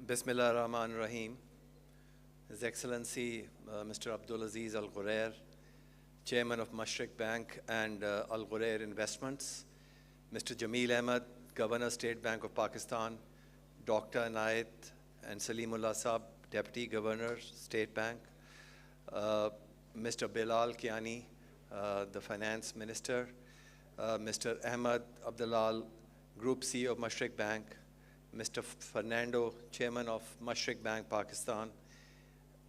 Bismillah ar-Rahman ar-Rahim. His Excellency Mr. Abdul Aziz Al Ghurair, Chairman of Mashriq Bank and Al Ghurair Investments, Mr. Jameel Ahmed, Governor, State Bank of Pakistan, Dr. Anayat and Salimullah Saab, Deputy Governor, State Bank, Mr. Bilal Kiani, the Finance Minister, Mr. Ahmed Abdullah, Group CEO of Mashriq Bank, Mr. Fernando, Chairman of Mashriq Bank, Pakistan,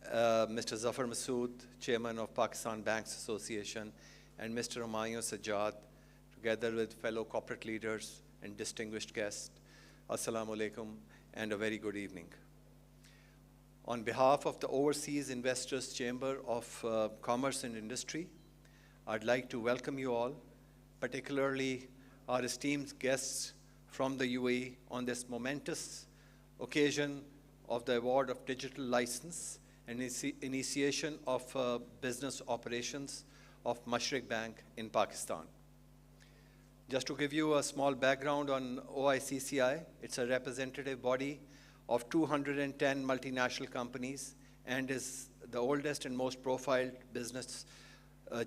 Mr. Zafar Masood, Chairman of Pakistan Banks Association, and Mr. Humayun Sajjad, together with fellow corporate leaders and distinguished guests. Assalamu alaikum and a very good evening. On behalf of the Overseas Investors Chamber of Commerce and Industry, I'd like to welcome you all, particularly our esteemed guests from the UAE on this momentous occasion of the award of digital license and initiation of business operations of Mashriq Bank in Pakistan. Just to give you a small background on OICCI, it's a representative body of 210 multinational companies and is the oldest and most profiled business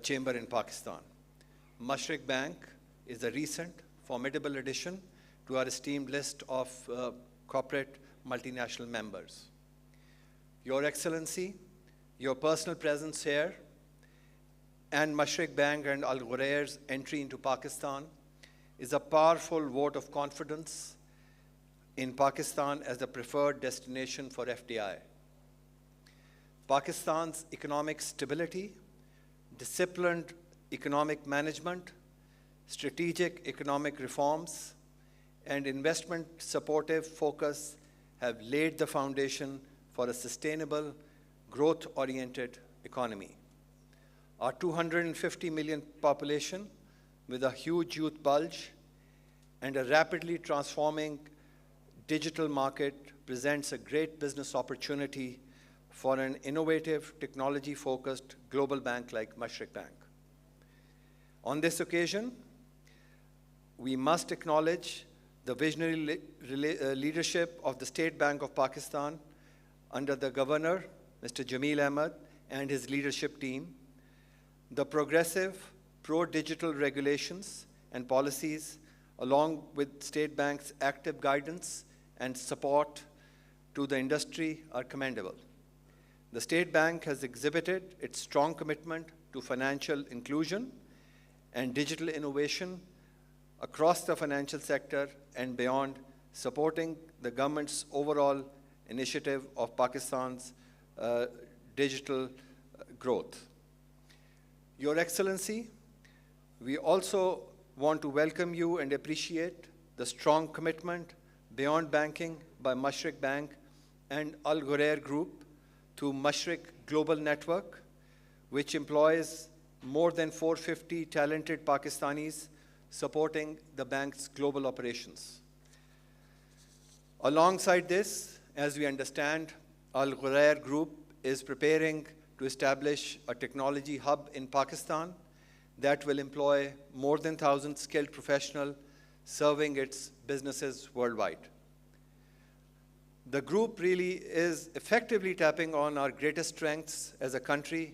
chamber in Pakistan. Mashriq Bank is a recent, formidable addition to our esteemed list of corporate multinational members. Your Excellency, your personal presence here and Mashriq Bank and Al Ghurair's entry into Pakistan is a powerful vote of confidence in Pakistan as the preferred destination for FDI. Pakistan's economic stability, disciplined economic management, strategic economic reforms, and investment supportive focus have laid the foundation for a sustainable, growth-oriented economy. Our 250 million population, with a huge youth bulge and a rapidly transforming digital market, presents a great business opportunity for an innovative, technology-focused global bank like Mashriq Bank. On this occasion, we must acknowledge the visionary leadership of the State Bank of Pakistan under the Governor, Mr. Jameel Ahmed, and his leadership team, the progressive pro-digital regulations and policies, along with State Bank's active guidance and support to the industry are commendable. The State Bank has exhibited its strong commitment to financial inclusion and digital innovation across the financial sector and beyond, supporting the government's overall initiative of Pakistan's digital growth. Your Excellency, we also want to welcome you and appreciate the strong commitment beyond banking by Mashriq Bank and Al Ghurair Group to Mashriq Global Network, which employs more than 450 talented Pakistanis supporting the bank's global operations. Alongside this, as we understand, Al Ghurair Group is preparing to establish a technology hub in Pakistan that will employ more than 1,000 skilled professionals serving its businesses worldwide. The group really is effectively tapping on our greatest strengths as a country,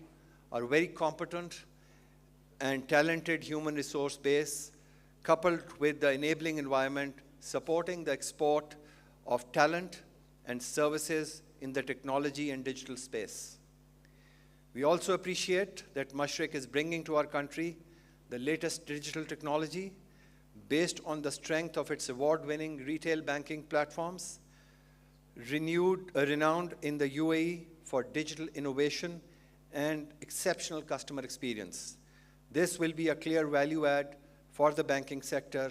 our very competent and talented human resource base, coupled with the enabling environment supporting the export of talent and services in the technology and digital space. We also appreciate that Mashriq is bringing to our country the latest digital technology based on the strength of its award-winning retail banking platforms, renowned in the UAE for digital innovation and exceptional customer experience. This will be a clear value add for the banking sector,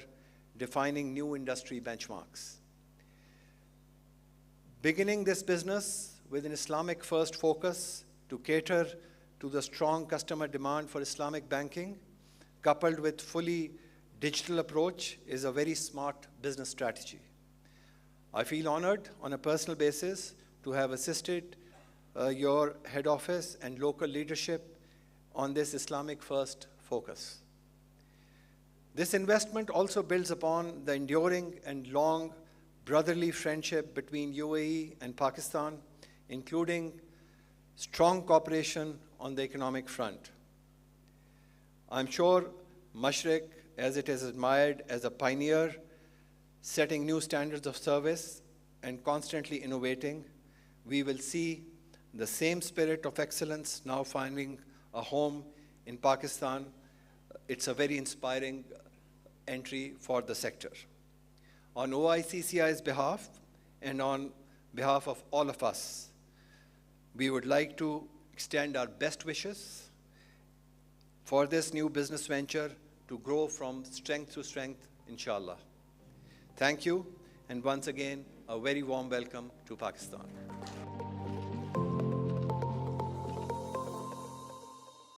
defining new industry benchmarks. Beginning this business with an Islamic-first focus to cater to the strong customer demand for Islamic banking, coupled with fully digital approach, is a very smart business strategy. I feel honored on a personal basis to have assisted your head office and local leadership on this Islamic-first focus. This investment also builds upon the enduring and long brotherly friendship between UAE and Pakistan, including strong cooperation on the economic front. I'm sure Mashreq, as it is admired as a pioneer, setting new standards of service and constantly innovating, we will see the same spirit of excellence now finding a home in Pakistan. It's a very inspiring entry for the sector. On OICCI's behalf and on behalf of all of us, we would like to extend our best wishes for this new business venture to grow from strength to strength, inshallah. Thank you, and once again, a very warm welcome to Pakistan.